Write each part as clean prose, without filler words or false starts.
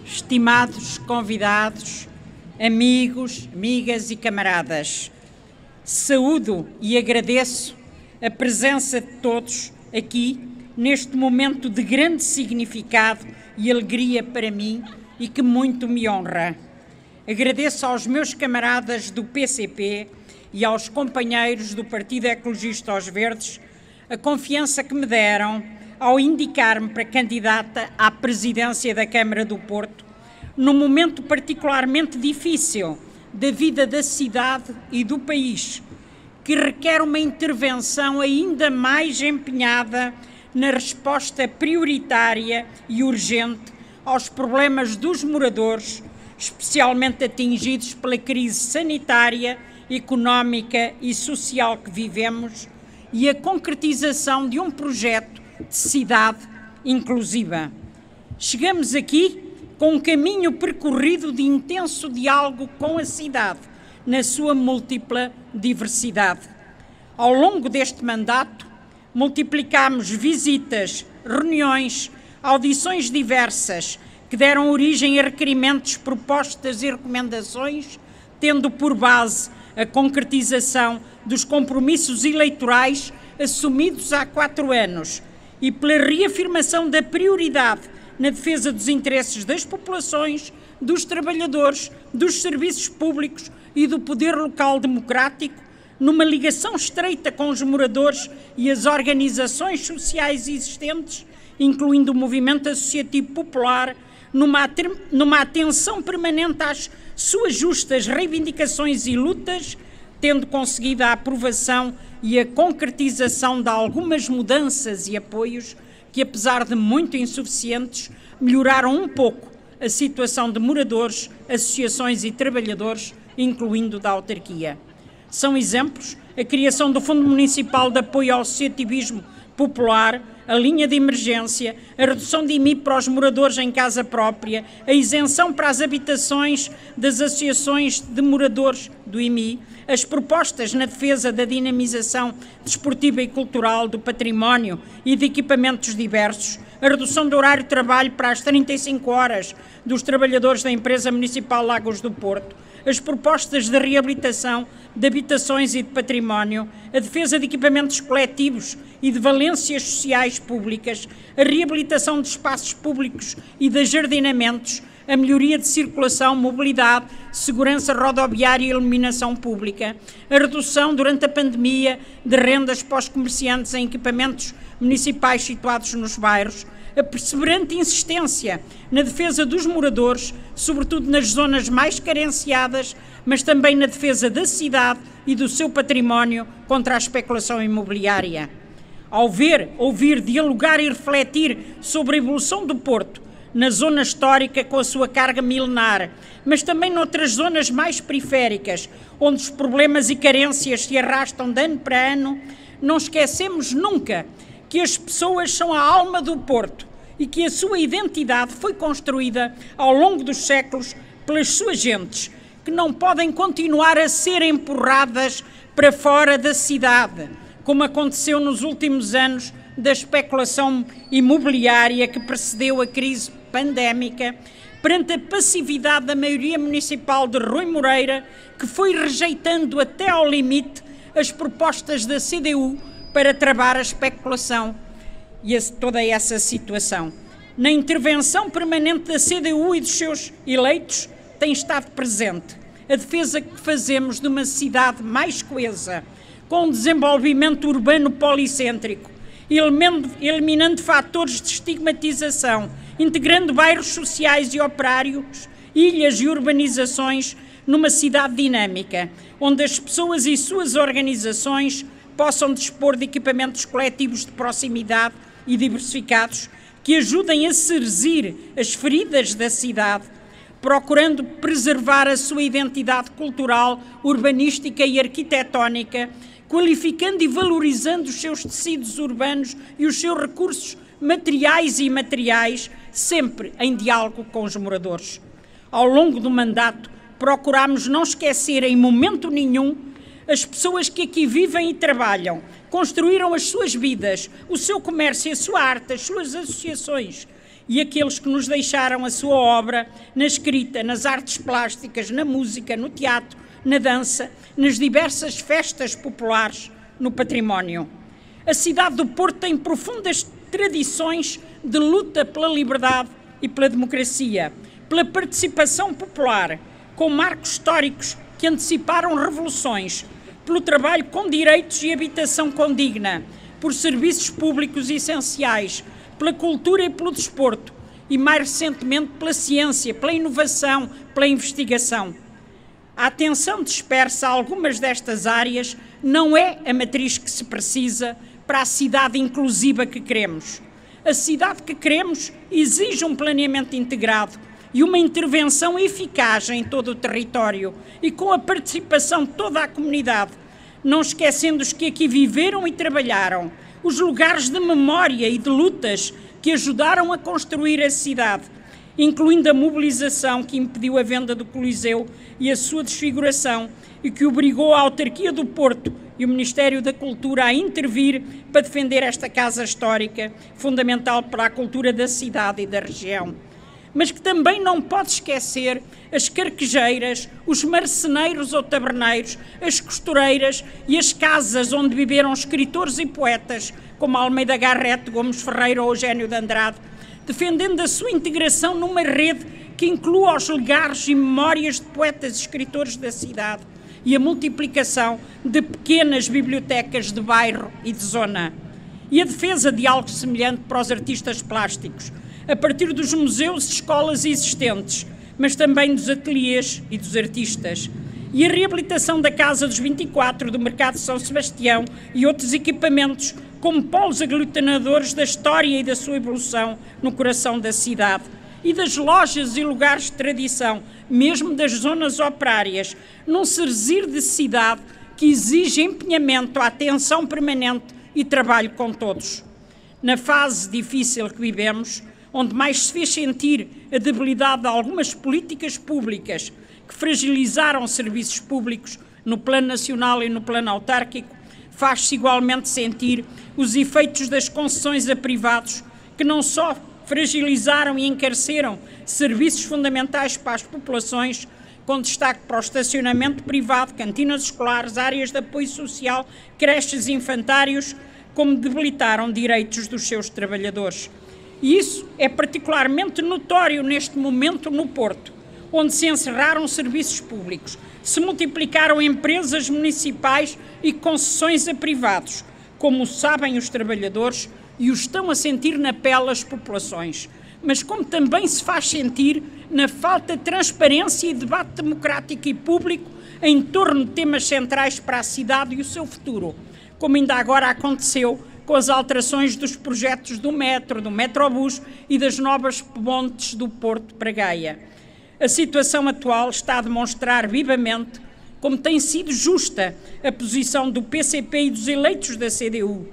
estimados convidados, amigos, amigas e camaradas, saúdo e agradeço a presença de todos aqui neste momento de grande significado e alegria para mim e que muito me honra. Agradeço aos meus camaradas do PCP e aos companheiros do Partido Ecologista aos Verdes a confiança que me deram ao indicar-me para candidata à presidência da Câmara do Porto, num momento particularmente difícil da vida da cidade e do país, que requer uma intervenção ainda mais empenhada na resposta prioritária e urgente aos problemas dos moradores, especialmente atingidos pela crise sanitária, económica e social que vivemos, e a concretização de um projeto de cidade inclusiva. Chegamos aqui com um caminho percorrido de intenso diálogo com a cidade, na sua múltipla diversidade. Ao longo deste mandato, multiplicámos visitas, reuniões, audições diversas, que deram origem a requerimentos, propostas e recomendações, tendo por base a concretização dos compromissos eleitorais assumidos há 4 anos e pela reafirmação da prioridade na defesa dos interesses das populações, dos trabalhadores, dos serviços públicos e do poder local democrático, numa ligação estreita com os moradores e as organizações sociais existentes, incluindo o movimento associativo popular, numa atenção permanente às suas justas reivindicações e lutas, tendo conseguido a aprovação e a concretização de algumas mudanças e apoios que, apesar de muito insuficientes, melhoraram um pouco a situação de moradores, associações e trabalhadores, incluindo da autarquia. São exemplos a criação do Fundo Municipal de Apoio ao Associativismo Popular, a linha de emergência, a redução de IMI para os moradores em casa própria, a isenção para as habitações das associações de moradores do IMI, as propostas na defesa da dinamização desportiva e cultural do património e de equipamentos diversos, a redução do horário de trabalho para as 35 horas dos trabalhadores da empresa municipal Lagos do Porto, as propostas de reabilitação de habitações e de património, a defesa de equipamentos coletivos e de valências sociais públicas, a reabilitação de espaços públicos e de ajardinamentos, a melhoria de circulação, mobilidade, segurança rodoviária e iluminação pública, a redução durante a pandemia de rendas para os comerciantes em equipamentos municipais situados nos bairros, a perseverante insistência na defesa dos moradores, sobretudo nas zonas mais carenciadas, mas também na defesa da cidade e do seu património contra a especulação imobiliária. Ao ver, ouvir, dialogar e refletir sobre a evolução do Porto, na zona histórica com a sua carga milenar, mas também noutras zonas mais periféricas, onde os problemas e carências se arrastam de ano para ano, não esquecemos nunca que as pessoas são a alma do Porto e que a sua identidade foi construída ao longo dos séculos pelas suas gentes, que não podem continuar a ser empurradas para fora da cidade, como aconteceu nos últimos anos da especulação imobiliária que precedeu a crise pandémica, perante a passividade da maioria municipal de Rui Moreira, que foi rejeitando até ao limite as propostas da CDU para travar a especulação e toda essa situação. Na intervenção permanente da CDU e dos seus eleitos tem estado presente a defesa que fazemos de uma cidade mais coesa, com um desenvolvimento urbano policêntrico, eliminando fatores de estigmatização, integrando bairros sociais e operários, ilhas e urbanizações numa cidade dinâmica, onde as pessoas e suas organizações possam dispor de equipamentos coletivos de proximidade e diversificados que ajudem a cerzir as feridas da cidade, procurando preservar a sua identidade cultural, urbanística e arquitetónica, qualificando e valorizando os seus tecidos urbanos e os seus recursos materiais e imateriais, sempre em diálogo com os moradores. Ao longo do mandato, procuramos não esquecer em momento nenhum as pessoas que aqui vivem e trabalham, construíram as suas vidas, o seu comércio, a sua arte, as suas associações e aqueles que nos deixaram a sua obra na escrita, nas artes plásticas, na música, no teatro, na dança, nas diversas festas populares, no património. A cidade do Porto tem profundas tradições de luta pela liberdade e pela democracia, pela participação popular, com marcos históricos que anteciparam revoluções, pelo trabalho com direitos e habitação condigna, por serviços públicos essenciais, pela cultura e pelo desporto e, mais recentemente, pela ciência, pela inovação, pela investigação. A atenção dispersa a algumas destas áreas não é a matriz que se precisa para a cidade inclusiva que queremos. A cidade que queremos exige um planeamento integrado e uma intervenção eficaz em todo o território e com a participação de toda a comunidade, não esquecendo os que aqui viveram e trabalharam, os lugares de memória e de lutas que ajudaram a construir a cidade, incluindo a mobilização que impediu a venda do Coliseu e a sua desfiguração e que obrigou a autarquia do Porto e o Ministério da Cultura a intervir para defender esta casa histórica, fundamental para a cultura da cidade e da região. Mas que também não pode esquecer as carquejeiras, os marceneiros ou taberneiros, as costureiras e as casas onde viveram escritores e poetas, como Almeida Garrett, Gomes Ferreira ou Eugênio de Andrade, defendendo a sua integração numa rede que inclua os legares e memórias de poetas e escritores da cidade e a multiplicação de pequenas bibliotecas de bairro e de zona. E a defesa de algo semelhante para os artistas plásticos, a partir dos museus e escolas existentes, mas também dos ateliês e dos artistas. E a reabilitação da Casa dos 24, do Mercado de São Sebastião e outros equipamentos como polos aglutinadores da história e da sua evolução no coração da cidade. E das lojas e lugares de tradição, mesmo das zonas operárias, num serzir de cidade que exige empenhamento, atenção permanente e trabalho com todos. Na fase difícil que vivemos, onde mais se fez sentir a debilidade de algumas políticas públicas que fragilizaram serviços públicos no plano nacional e no plano autárquico, faz-se igualmente sentir os efeitos das concessões a privados que não só fragilizaram e encareceram serviços fundamentais para as populações, com destaque para o estacionamento privado, cantinas escolares, áreas de apoio social, creches e infantários, como debilitaram direitos dos seus trabalhadores. E isso é particularmente notório neste momento no Porto, onde se encerraram serviços públicos, se multiplicaram empresas municipais e concessões a privados, como sabem os trabalhadores e o estão a sentir na pele as populações, mas como também se faz sentir na falta de transparência e debate democrático e público em torno de temas centrais para a cidade e o seu futuro, como ainda agora aconteceu com as alterações dos projetos do metro, do metrobus e das novas pontes do Porto para Gaia. A situação atual está a demonstrar vivamente como tem sido justa a posição do PCP e dos eleitos da CDU,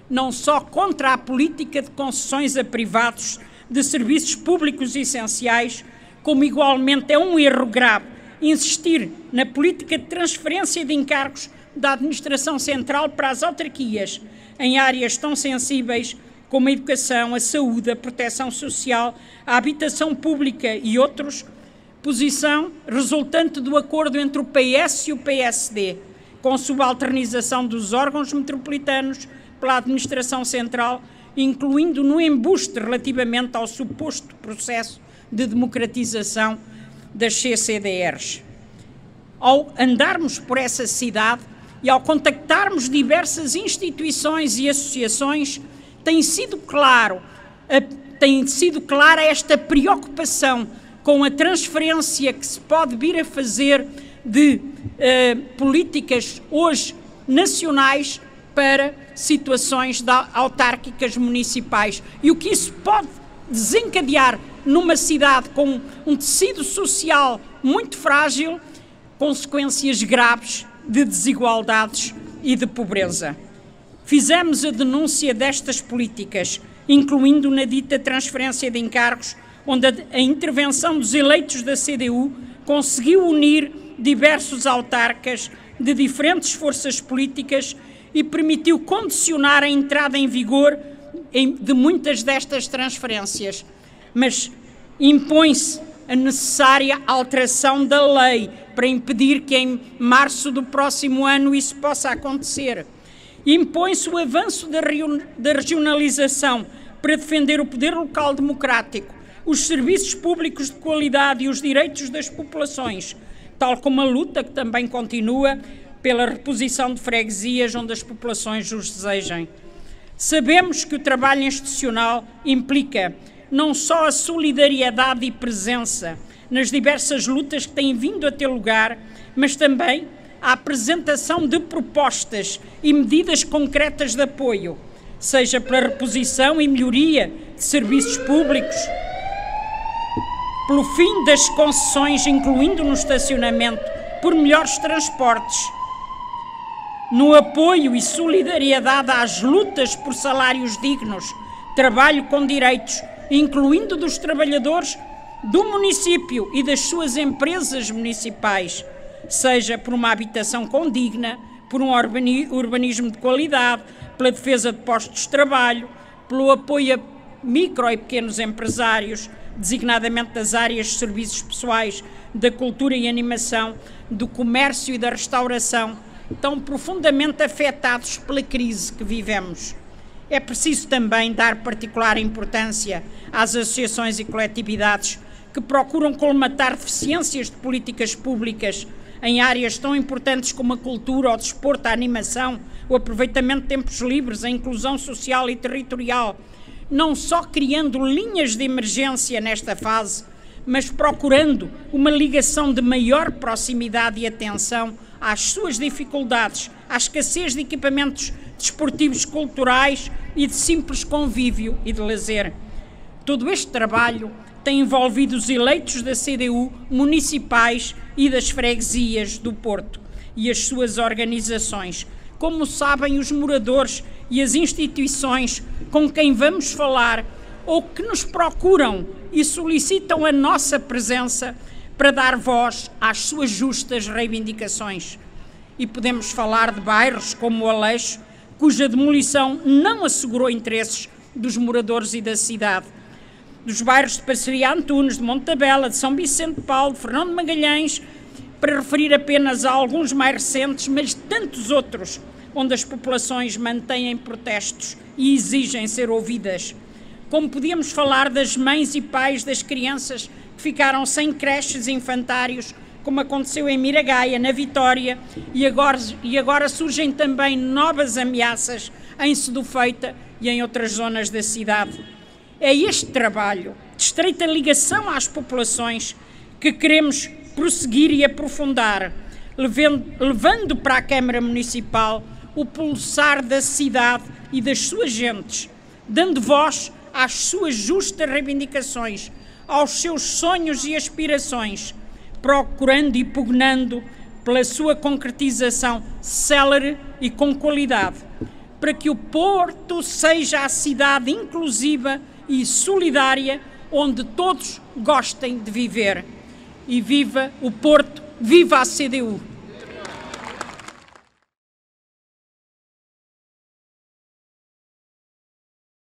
não só contra a política de concessões a privados de serviços públicos essenciais, como igualmente é um erro grave insistir na política de transferência de encargos da administração central para as autarquias, em áreas tão sensíveis como a educação, a saúde, a proteção social, a habitação pública e outros, posição resultante do acordo entre o PS e o PSD, com subalternização dos órgãos metropolitanos pela administração central, incluindo no embuste relativamente ao suposto processo de democratização das CCDRs. Ao andarmos por essa cidade e ao contactarmos diversas instituições e associações, tem sido clara esta preocupação com a transferência que se pode vir a fazer de políticas hoje nacionais para situações autárquicas municipais e o que isso pode desencadear numa cidade com um tecido social muito frágil, consequências graves de desigualdades e de pobreza. Fizemos a denúncia destas políticas, incluindo na dita transferência de encargos, onde a intervenção dos eleitos da CDU conseguiu unir diversos autarcas de diferentes forças políticas e permitiu condicionar a entrada em vigor de muitas destas transferências. mas impõe-se a necessária alteração da lei para impedir que em março do próximo ano isso possa acontecer. Impõe-se o avanço da regionalização para defender o poder local democrático, os serviços públicos de qualidade e os direitos das populações, tal como a luta que também continua pela reposição de freguesias onde as populações os desejem. Sabemos que o trabalho institucional implica não só a solidariedade e presença nas diversas lutas que têm vindo a ter lugar, mas também a apresentação de propostas e medidas concretas de apoio, seja pela reposição e melhoria de serviços públicos, pelo fim das concessões, incluindo no estacionamento, por melhores transportes, no apoio e solidariedade às lutas por salários dignos, trabalho com direitos, incluindo dos trabalhadores do município e das suas empresas municipais, seja por uma habitação condigna, por um urbanismo de qualidade, pela defesa de postos de trabalho, pelo apoio a micro e pequenos empresários, designadamente das áreas de serviços pessoais, da cultura e animação, do comércio e da restauração, tão profundamente afetados pela crise que vivemos. É preciso também dar particular importância às associações e coletividades que procuram colmatar deficiências de políticas públicas em áreas tão importantes como a cultura, o desporto, a animação, o aproveitamento de tempos livres, a inclusão social e territorial, não só criando linhas de emergência nesta fase, mas procurando uma ligação de maior proximidade e atenção às suas dificuldades, à escassez de equipamentos desportivos, culturais e de simples convívio e de lazer. Todo este trabalho tem envolvido os eleitos da CDU municipais e das freguesias do Porto e as suas organizações. Como sabem, os moradores e as instituições com quem vamos falar ou que nos procuram e solicitam a nossa presença para dar voz às suas justas reivindicações. E podemos falar de bairros como o Aleixo, cuja demolição não assegurou interesses dos moradores e da cidade, dos bairros de Parceria Antunes, de Montabella, de São Vicente de Paulo, de Fernão de Magalhães, para referir apenas a alguns mais recentes, mas tantos outros, onde as populações mantêm protestos e exigem ser ouvidas. Como podíamos falar das mães e pais das crianças que ficaram sem creches e infantários, como aconteceu em Miragaia, na Vitória, e agora surgem também novas ameaças em Sedufeita e em outras zonas da cidade. É este trabalho de estreita ligação às populações que queremos prosseguir e aprofundar, levando para a Câmara Municipal o pulsar da cidade e das suas gentes, dando voz às suas justas reivindicações, aos seus sonhos e aspirações, procurando e pugnando pela sua concretização célere e com qualidade, para que o Porto seja a cidade inclusiva e solidária onde todos gostem de viver. E viva o Porto, viva a CDU!